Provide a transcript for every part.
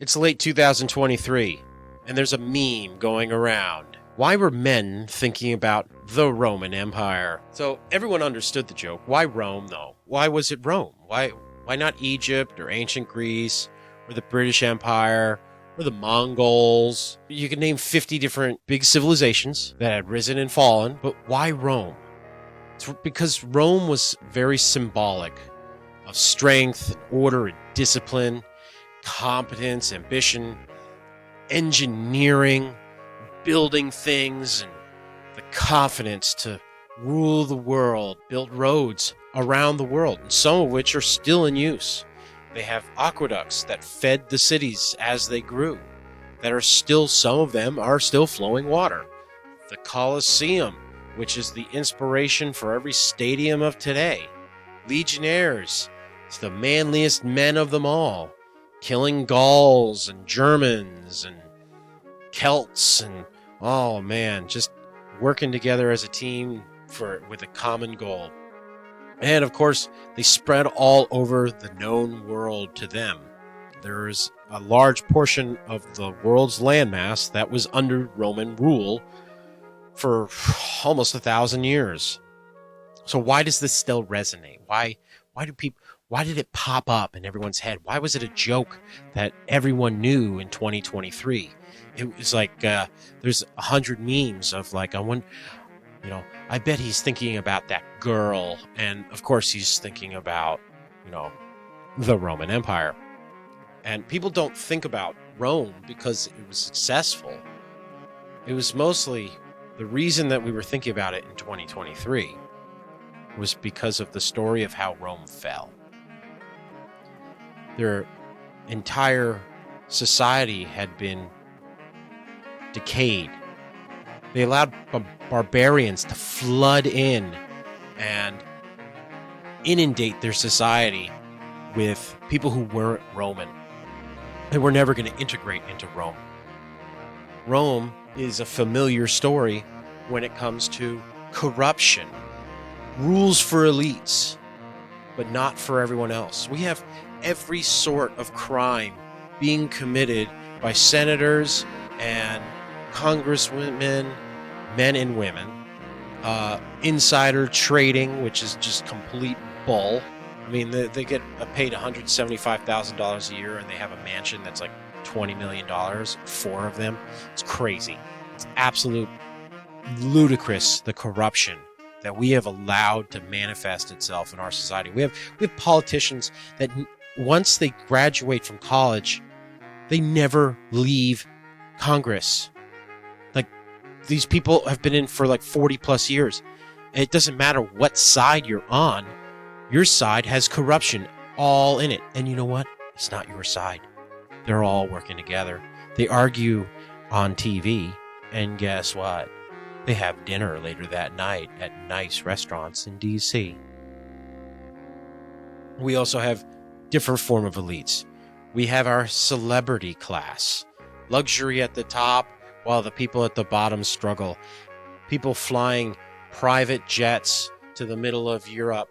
It's late 2023, and there's a meme going around. Why were men thinking about the Roman Empire? So everyone understood the joke. Why Rome, though? Why was it Rome? Why not Egypt or ancient Greece or the British Empire or the Mongols? You could name 50 different big civilizations that had risen and fallen, but why Rome? It's because Rome was very symbolic of strength, order, and discipline, competence, ambition, engineering, building things, and the confidence to rule the world, build roads around the world, and some of which are still in use. They have aqueducts that fed the cities as they grew, that are still, some of them are still flowing water. The Colosseum, which is the inspiration for every stadium of today. Legionnaires, it's the manliest men of them all, killing Gauls and Germans and Celts, and oh man, just working together as a team with a common goal. And of course, they spread all over the known world to them. There's a large portion of the world's landmass that was under Roman rule for almost 1,000 years. So why does this still resonate? Why did it pop up in everyone's head? Why was it a joke that everyone knew in 2023? It was like there's 100 memes of like, I bet he's thinking about that girl, and of course he's thinking about, the Roman Empire. And people don't think about Rome because it was successful. It was mostly the reason that we were thinking about it in 2023 was because of the story of how Rome fell. Their entire society had been decayed. They allowed barbarians to flood in and inundate their society with people who weren't Roman. They were never going to integrate into Rome. Rome is a familiar story when it comes to corruption. Rules for elites, but not for everyone else. We have every sort of crime being committed by senators and congresswomen, men and women. Insider trading, which is just complete bull. I mean, they get paid $175,000 a year, and they have a mansion that's like $20 million, 4 of them. It's crazy. It's absolute ludicrous, the corruption that we have allowed to manifest itself in our society. We have politicians that once they graduate from college, they never leave Congress. Like, these people have been in for like 40 plus years. And it doesn't matter what side you're on, your side has corruption all in it. And you know what? It's not your side. They're all working together. They argue on TV, and guess what? They have dinner later that night at nice restaurants in D.C. We also have different form of elites. We have our celebrity class. Luxury at the top, while the people at the bottom struggle. People flying private jets to the middle of Europe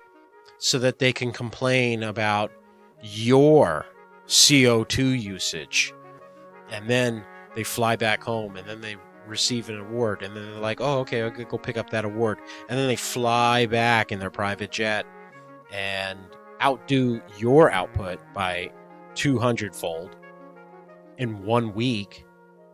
so that they can complain about your CO2 usage. And then they fly back home, and then they receive an award, and then they're like, oh, okay, I'll go pick up that award. And then they fly back in their private jet and outdo your output by 200-fold in 1 week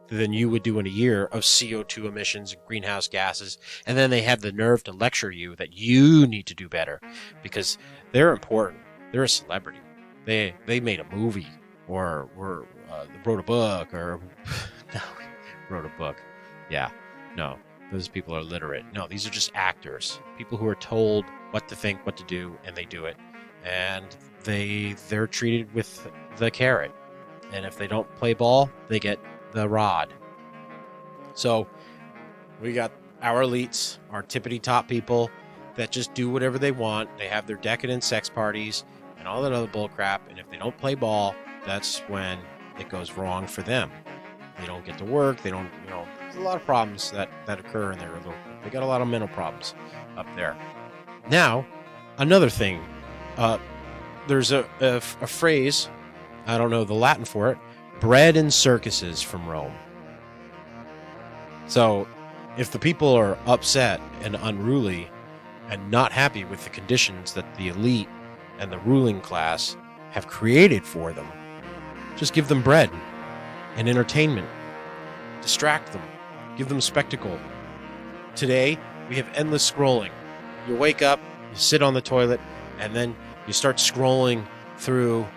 than you would do in a year of CO2 emissions and greenhouse gases. And then they have the nerve to lecture you that you need to do better because they're important. They're a celebrity. They made a movie or wrote a book or no, wrote a book. Yeah, no, those people are literate. No, these are just actors. People who are told what to think, what to do, and they do it. And they're treated with the carrot. And if they don't play ball, they get the rod. So we got our elites, our tippity top people that just do whatever they want. They have their decadent sex parties and all that other bull crap. And if they don't play ball, that's when it goes wrong for them. They don't get to work. They don't, there's a lot of problems that occur in there. They got a lot of mental problems up there. Now, another thing, there's a phrase, I don't know the Latin for it, bread and circuses from Rome. So if the people are upset and unruly and not happy with the conditions that the elite and the ruling class have created for them, just give them bread and entertainment. Distract them. Give them spectacle. Today, we have endless scrolling. You wake up, you sit on the toilet, and then you start scrolling through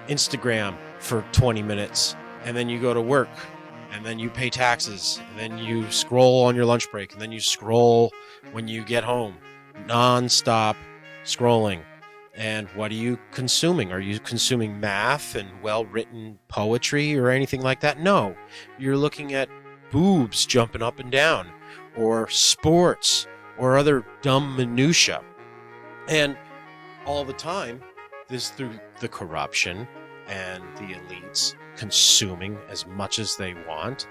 Instagram for 20 minutes, and then you go to work, and then you pay taxes, and then you scroll on your lunch break, and then you scroll when you get home. Non-stop scrolling. And what are you consuming? Are you consuming math and well-written poetry or anything like that? No. You're looking at boobs jumping up and down, or sports, or other dumb minutia. And all the time, this through the corruption and the elites consuming as much as they want.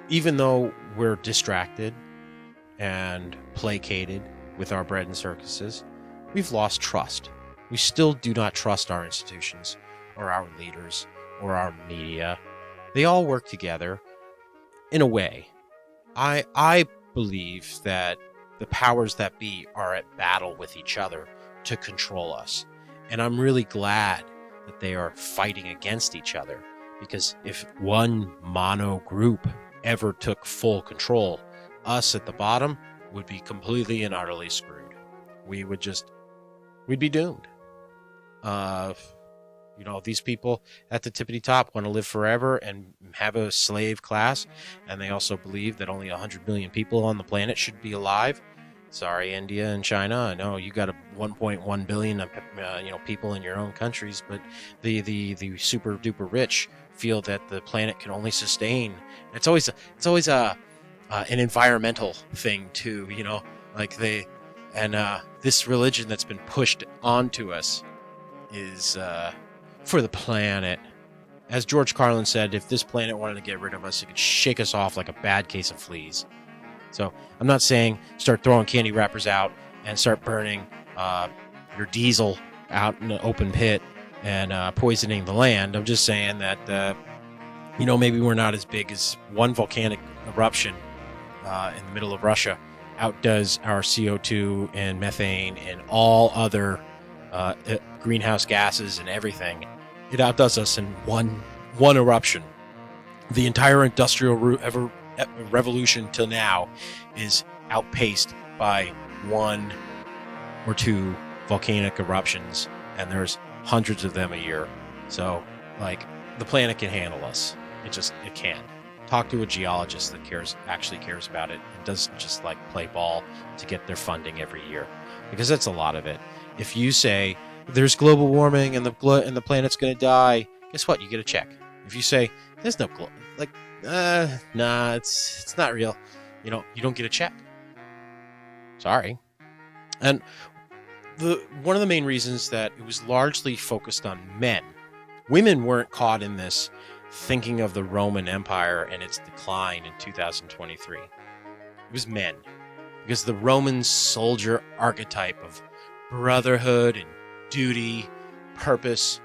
Even though we're distracted and placated with our bread and circuses, we've lost trust. We still do not trust our institutions or our leaders or our media. They all work together in a way. I believe that the powers that be are at battle with each other to control us. And I'm really glad that they are fighting against each other, because if one mono group ever took full control, us at the bottom would be completely and utterly screwed. We'd be doomed. These people at the tippity top want to live forever and have a slave class, and they also believe that only 100 million people on the planet should be alive. Sorry, India and China. I know you got a 1.1 billion people in your own countries, but the super duper rich feel that the planet can only sustain. It's always an environmental thing too, this religion that's been pushed onto us is for the planet. As George Carlin said, if this planet wanted to get rid of us, it could shake us off like a bad case of fleas. So I'm not saying start throwing candy wrappers out and start burning your diesel out in the open pit and poisoning the land. I'm just saying that, maybe we're not as big as one volcanic eruption in the middle of Russia outdoes our CO2 and methane and all other greenhouse gases and everything. It outdoes us in one eruption. The entire industrial revolution till now is outpaced by one or two volcanic eruptions, and there's hundreds of them a year. So, the planet can handle us. It can. Talk to a geologist that actually cares about it and doesn't just play ball to get their funding every year, because that's a lot of it. If you say there's global warming and the planet's going to die, guess what? You get a check. If you say there's no it's not real, you don't get a check. Sorry. And one of the main reasons that it was largely focused on men. Women weren't caught in this thinking of the Roman Empire and its decline in 2023. It was men. Because the Roman soldier archetype of brotherhood and duty, purpose,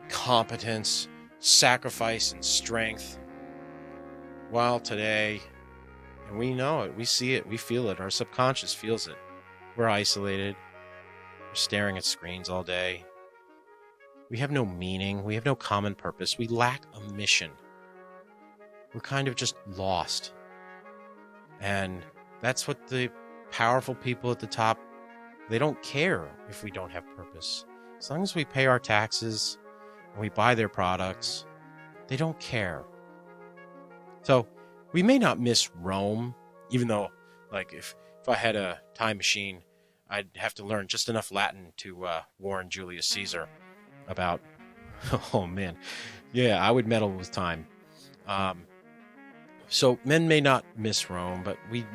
competence, sacrifice, and strength. While today, and we know it, we see it, we feel it, our subconscious feels it. We're isolated. We're staring at screens all day. We have no meaning. We have no common purpose. We lack a mission. We're kind of just lost. And that's what the powerful people at the top, they don't care if we don't have purpose. As long as we pay our taxes and we buy their products, they don't care. So we may not miss Rome, even though, if I had a time machine, I'd have to learn just enough Latin to warn Julius Caesar about, oh man, yeah, I would meddle with time. So men may not miss Rome, but we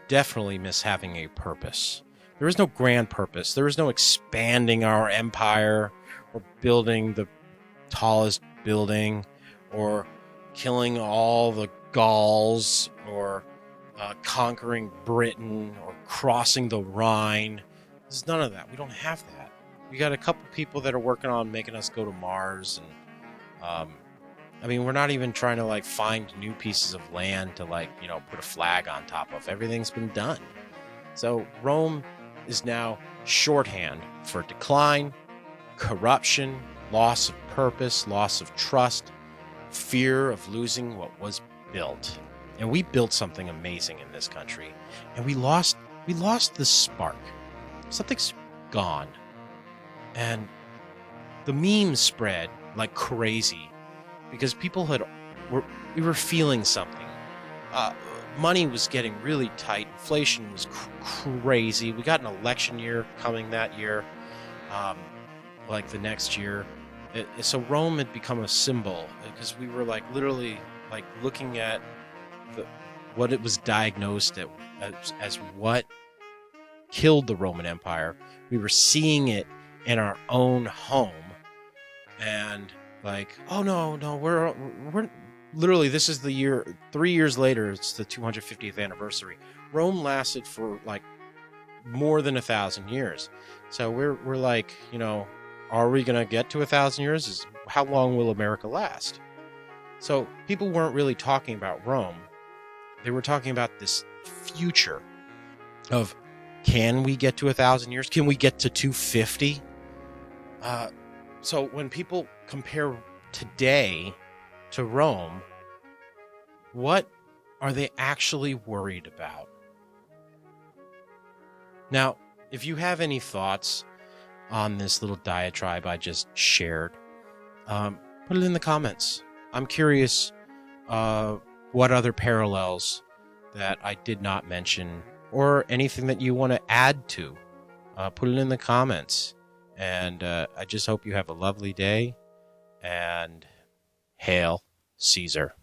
definitely miss having a purpose. There is no grand purpose. There is no expanding our empire or building the tallest building or killing all the Gauls or conquering Britain or crossing the Rhine. There's none of that. We don't have that. We got a couple people that are working on making us go to Mars and I mean, we're not even trying to like find new pieces of land to like, put a flag on top of. Everything's been done. So Rome is now shorthand for decline, corruption, loss of purpose, loss of trust, fear of losing what was built. And we built something amazing in this country, and we lost the spark. Something's gone. And the memes spread like crazy because people we were feeling something. Money was getting really tight. Inflation was crazy. We got an election year coming that year, like the next year. So Rome had become a symbol because we were like literally like looking at what it was diagnosed as what killed the Roman Empire. We were seeing it in our own home, and like, oh no, we're literally, this is the year, 3 years later, it's the 250th anniversary. Rome lasted for like more than 1,000 years. So we're like, are we gonna get to 1,000 years? How long will America last? So people weren't really talking about Rome. They were talking about this future of, can we get to 1,000 years? Can we get to 250? So when people compare today to Rome, what are they actually worried about? Now, if you have any thoughts on this little diatribe I just shared, put it in the comments. I'm curious what other parallels that I did not mention, or anything that you want to add to. Put it in the comments. And I just hope you have a lovely day, and hail Caesar.